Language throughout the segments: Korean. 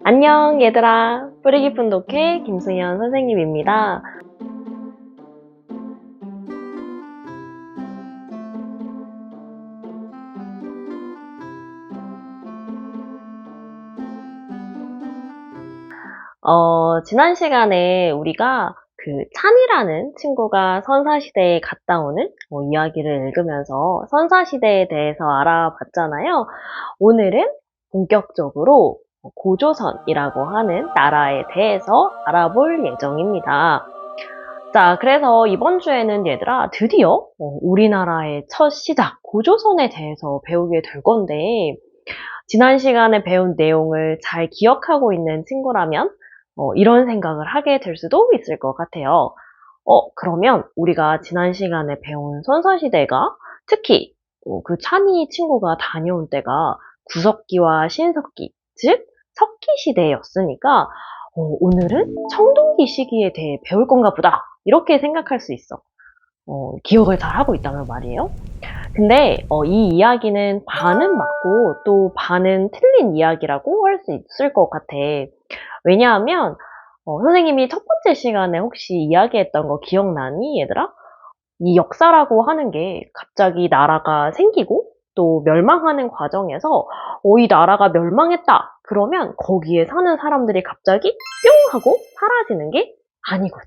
안녕 얘들아. 뿌리 깊은 독해 김승현 선생님입니다. 지난 시간에 우리가 그 찬이라는 친구가 선사시대에 갔다 오는 이야기를 읽으면서 선사시대에 대해서 알아봤잖아요. 오늘은 본격적으로 고조선이라고 하는 나라에 대해서 알아볼 예정입니다. 자, 그래서 이번 주에는 얘들아 드디어 우리나라의 첫 시작 고조선에 대해서 배우게 될 건데, 지난 시간에 배운 내용을 잘 기억하고 있는 친구라면 이런 생각을 하게 될 수도 있을 것 같아요. 그러면 우리가 지난 시간에 배운 선사시대가 특히 그 찬이 친구가 다녀온 때가 구석기와 신석기, 즉 석기 시대였으니까 오늘은 청동기 시기에 대해 배울 건가 보다, 이렇게 생각할 수 있어. 기억을 잘 하고 있다면 말이에요. 근데 이 이야기는 반은 맞고 또 반은 틀린 이야기라고 할 수 있을 것 같아. 왜냐하면 선생님이 첫 번째 시간에 혹시 이야기했던 거 기억나니, 얘들아? 이 역사라고 하는 게 갑자기 나라가 생기고 또 멸망하는 과정에서 이 나라가 멸망했다 그러면 거기에 사는 사람들이 갑자기 뿅 하고 사라지는 게 아니거든.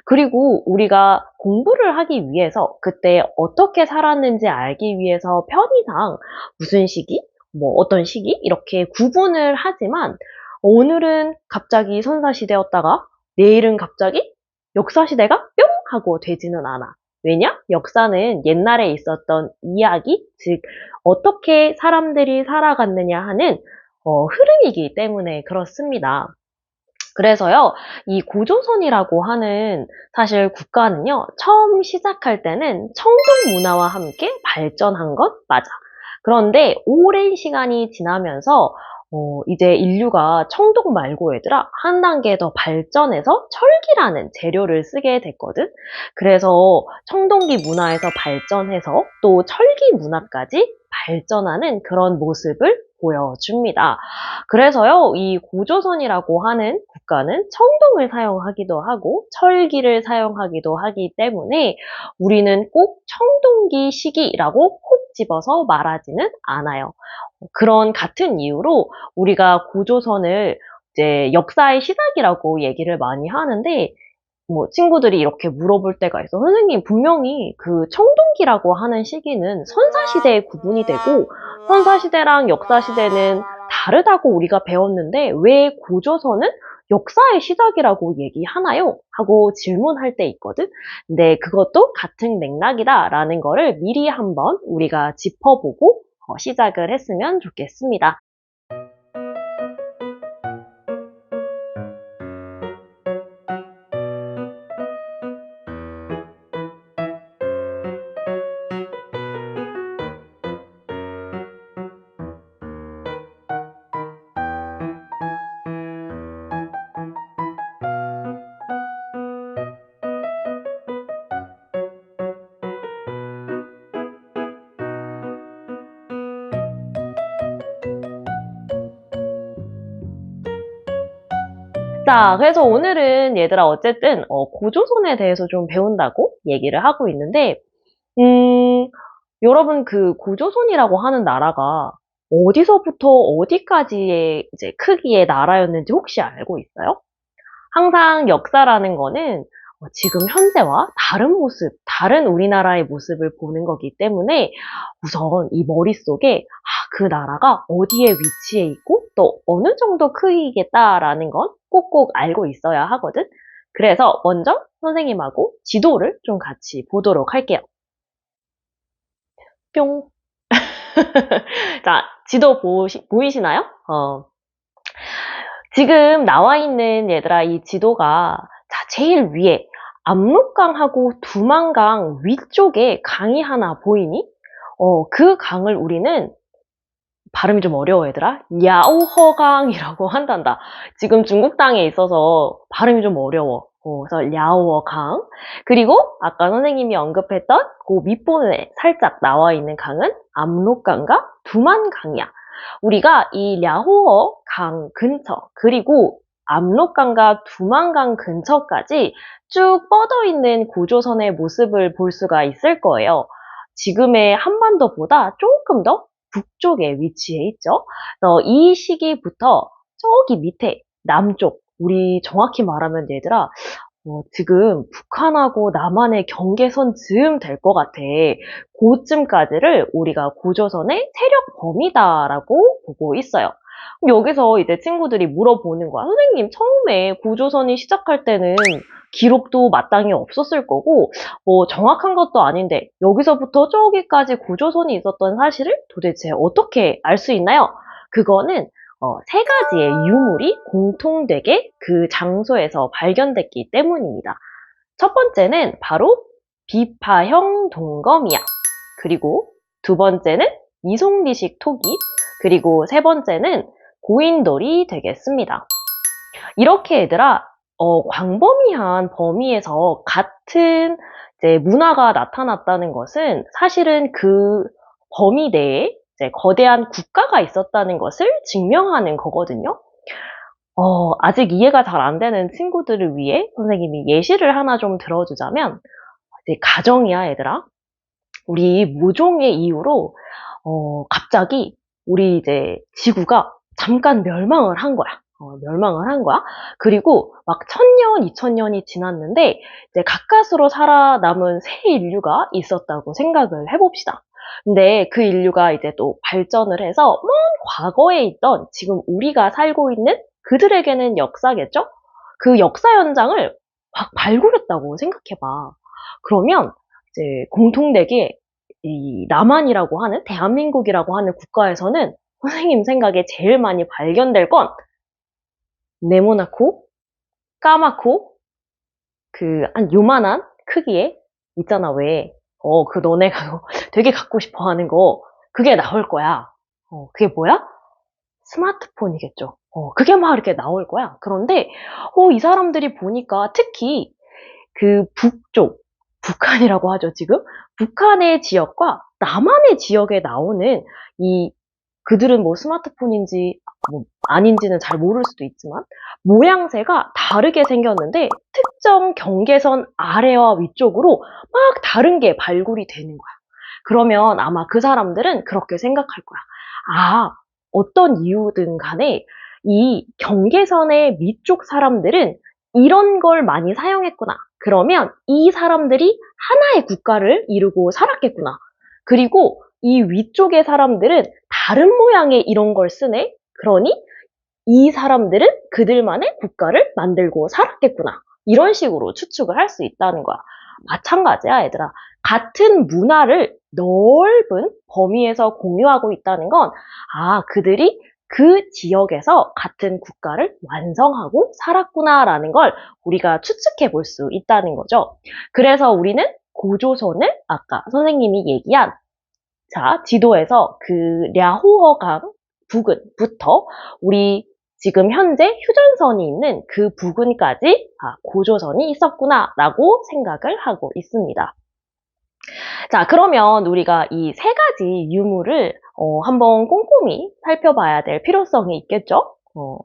그리고 우리가 공부를 하기 위해서 그때 어떻게 살았는지 알기 위해서 편의상 무슨 시기, 뭐 어떤 시기 이렇게 구분을 하지만, 오늘은 갑자기 선사시대였다가 내일은 갑자기 역사시대가 뿅 하고 되지는 않아. 왜냐? 역사는 옛날에 있었던 이야기, 즉 어떻게 사람들이 살아갔느냐 하는 흐름이기 때문에 그렇습니다. 그래서요, 이 고조선이라고 하는 사실 국가는요, 처음 시작할 때는 청동 문화와 함께 발전한 것 맞아. 그런데 오랜 시간이 지나면서 이제 인류가 청동 말고 얘들아 한 단계 더 발전해서 철기라는 재료를 쓰게 됐거든. 그래서 청동기 문화에서 발전해서 또 철기 문화까지 발전하는 그런 모습을 보여줍니다. 그래서요, 이 고조선이라고 하는 국가는 청동을 사용하기도 하고 철기를 사용하기도 하기 때문에 우리는 꼭 청동기 시기라고 콕 집어서 말하지는 않아요. 그런 같은 이유로 우리가 고조선을 이제 역사의 시작이라고 얘기를 많이 하는데, 뭐 친구들이 이렇게 물어볼 때가 있어. 선생님, 분명히 그 청동기라고 하는 시기는 선사시대에 구분이 되고 선사시대랑 역사시대는 다르다고 우리가 배웠는데 왜 고조선은 역사의 시작이라고 얘기하나요? 하고 질문할 때 있거든. 근데 그것도 같은 맥락이다라는 거를 미리 한번 우리가 짚어보고 시작을 했으면 좋겠습니다. 자, 그래서 오늘은 얘들아 어쨌든 고조선에 대해서 좀 배운다고 얘기를 하고 있는데, 음, 여러분 그 고조선이라고 하는 나라가 어디서부터 어디까지의 이제 크기의 나라였는지 혹시 알고 있어요? 항상 역사라는 거는 지금 현재와 다른 모습, 다른 우리나라의 모습을 보는 거기 때문에 우선 이 머릿속에 그 나라가 어디에 위치해 있고 또 어느 정도 크기겠다라는 건 꼭꼭 알고 있어야 하거든. 그래서 먼저 선생님하고 지도를 좀 같이 보도록 할게요. 뿅. 자, 지도 보이시나요? 지금 나와 있는 얘들아 이 지도가 제일 위에 압록강하고 두만강 위쪽에 강이 하나 보이니? 그 강을 우리는, 발음이 좀 어려워 얘들아, 랴오허강이라고 한단다. 지금 중국 땅에 있어서 발음이 좀 어려워. 그래서 랴오허강. 그리고 아까 선생님이 언급했던 그 밑부분에 살짝 나와 있는 강은 압록강과 두만강이야. 우리가 이 랴호어 강 근처, 그리고 압록강과 두만강 근처까지 쭉 뻗어 있는 고조선의 모습을 볼 수가 있을 거예요. 지금의 한반도보다 조금 더 북쪽에 위치해 있죠. 이 시기부터 저기 밑에 남쪽, 우리 정확히 말하면 얘들아, 지금 북한하고 남한의 경계선 즈음 될 것 같아. 그쯤까지를 우리가 고조선의 세력 범위다라고 보고 있어요. 그럼 여기서 이제 친구들이 물어보는 거야. 선생님, 처음에 고조선이 시작할 때는 기록도 마땅히 없었을 거고, 뭐 정확한 것도 아닌데, 여기서부터 저기까지 고조선이 있었던 사실을 도대체 어떻게 알 수 있나요? 그거는 세 가지의 유물이 공통되게 그 장소에서 발견됐기 때문입니다. 첫 번째는 바로 비파형 동검이야. 그리고 두 번째는 이송리식 토기, 그리고 세 번째는 고인돌이 되겠습니다. 이렇게 얘들아, 광범위한 범위에서 같은 이제 문화가 나타났다는 것은 사실은 그 범위 내에 이제 거대한 국가가 있었다는 것을 증명하는 거거든요. 아직 이해가 잘 안 되는 친구들을 위해 선생님이 예시를 하나 좀 들어주자면, 이제 가정이야, 얘들아. 우리 모종의 이유로, 갑자기 우리 이제 지구가 잠깐 멸망을 한 거야. 멸망을 한 거야. 그리고 막 1000년, 2000년이 지났는데, 이제 가까스로 살아남은 새 인류가 있었다고 생각을 해봅시다. 근데 그 인류가 이제 또 발전을 해서 먼 과거에 있던 지금 우리가 살고 있는 그들에게는 역사겠죠? 그 역사 현장을 막 발굴했다고 생각해봐. 그러면 이제 공통되게 이 남한이라고 하는 대한민국이라고 하는 국가에서는 선생님 생각에 제일 많이 발견될 건 네모나고 까맣고 그 한 요만한 크기의 있잖아 왜 그 너네가 되게 갖고 싶어 하는 거 그게 나올 거야. 그게 뭐야? 스마트폰이겠죠. 그게 막 이렇게 나올 거야. 그런데 이 사람들이 보니까 특히 그 북쪽, 북한이라고 하죠, 지금. 북한의 지역과 남한의 지역에 나오는 이 그들은 뭐 스마트폰인지 뭐 아닌지는 잘 모를 수도 있지만 모양새가 다르게 생겼는데 특정 경계선 아래와 위쪽으로 막 다른 게 발굴이 되는 거야. 그러면 아마 그 사람들은 그렇게 생각할 거야. 아, 어떤 이유든 간에 이 경계선의 위쪽 사람들은 이런 걸 많이 사용했구나. 그러면 이 사람들이 하나의 국가를 이루고 살았겠구나. 그리고 이 위쪽의 사람들은 다른 모양의 이런 걸 쓰네? 그러니 이 사람들은 그들만의 국가를 만들고 살았겠구나. 이런 식으로 추측을 할 수 있다는 거야. 마찬가지야, 얘들아. 같은 문화를 넓은 범위에서 공유하고 있다는 건, 그들이 그 지역에서 같은 국가를 완성하고 살았구나라는 걸 우리가 추측해 볼 수 있다는 거죠. 그래서 우리는 고조선을 아까 선생님이 얘기한 지도에서 그 랴호어강 부근부터 우리 지금 현재 휴전선이 있는 그 부근까지 고조선이 있었구나라고 생각을 하고 있습니다. 자, 그러면 우리가 이 세 가지 유물을 한번 꼼꼼히 살펴봐야 될 필요성이 있겠죠?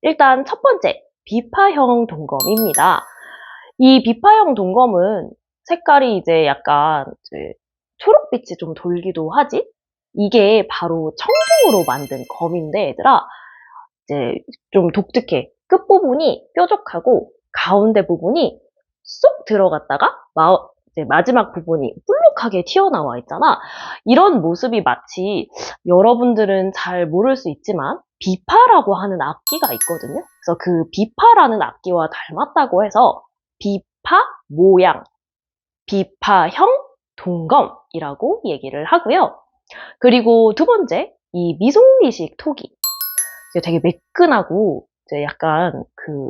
일단 첫 번째, 비파형 동검입니다. 이 비파형 동검은 색깔이 이제 약간 이제 초록빛이 좀 돌기도 하지? 이게 바로 청동으로 만든 검인데, 얘들아, 이제 좀 독특해. 끝부분이 뾰족하고 가운데 부분이 쏙 들어갔다가 이제 마지막 부분이 볼록하게 튀어나와 있잖아. 이런 모습이 마치 여러분들은 잘 모를 수 있지만 비파라고 하는 악기가 있거든요. 그래서 그 비파라는 악기와 닮았다고 해서 비파 모양, 비파형 동검이라고 얘기를 하고요. 그리고 두 번째, 이 미송리식 토기. 되게 매끈하고 이제 약간 그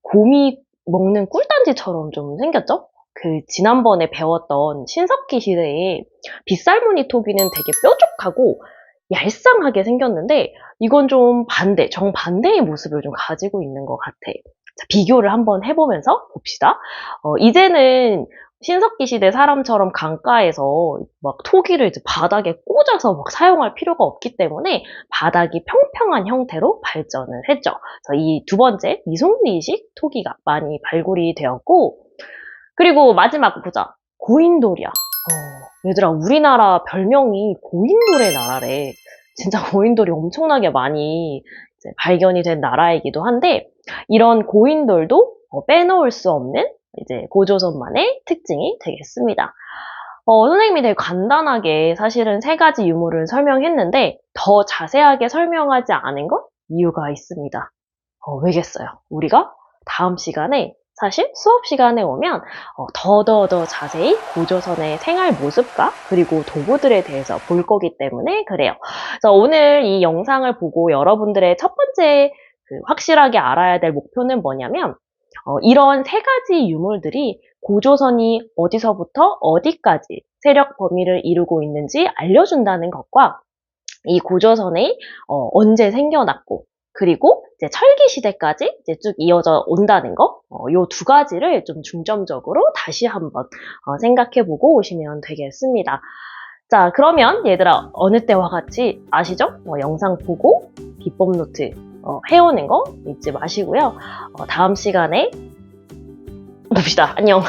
곰이 먹는 꿀단지처럼 좀 생겼죠? 그 지난번에 배웠던 신석기 시대에 빗살무늬 토기는 되게 뾰족하고 얄쌍하게 생겼는데 이건 좀 정반대의 모습을 좀 가지고 있는 것 같아. 자, 비교를 한번 해보면서 봅시다. 이제는 신석기 시대 사람처럼 강가에서 막 토기를 이제 바닥에 꽂아서 막 사용할 필요가 없기 때문에 바닥이 평평한 형태로 발전을 했죠. 그래서 이 두 번째 미송리식 토기가 많이 발굴이 되었고, 그리고 마지막 보자. 고인돌이야. 얘들아, 우리나라 별명이 고인돌의 나라래. 진짜 고인돌이 엄청나게 많이 이제 발견이 된 나라이기도 한데, 이런 고인돌도 빼놓을 수 없는 이제 고조선만의 특징이 되겠습니다. 선생님이 되게 간단하게 사실은 세 가지 유물을 설명했는데, 더 자세하게 설명하지 않은 건 이유가 있습니다. 왜겠어요? 우리가 다음 시간에, 사실 수업 시간에 오면 더 자세히 고조선의 생활 모습과 그리고 도구들에 대해서 볼 거기 때문에 그래요. 그래서 오늘 이 영상을 보고 여러분들의 첫 번째 확실하게 알아야 될 목표는 뭐냐면, 이런 세 가지 유물들이 고조선이 어디서부터 어디까지 세력 범위를 이루고 있는지 알려준다는 것과, 이 고조선이 언제 생겨났고, 그리고 이제 철기 시대까지 이제 쭉 이어져 온다는 거, 요 두 가지를 좀 중점적으로 다시 한번 생각해보고 오시면 되겠습니다. 자, 그러면 얘들아, 어느 때와 같이 아시죠? 영상 보고 비법 노트 해오는 거 잊지 마시고요. 다음 시간에 봅시다. 안녕.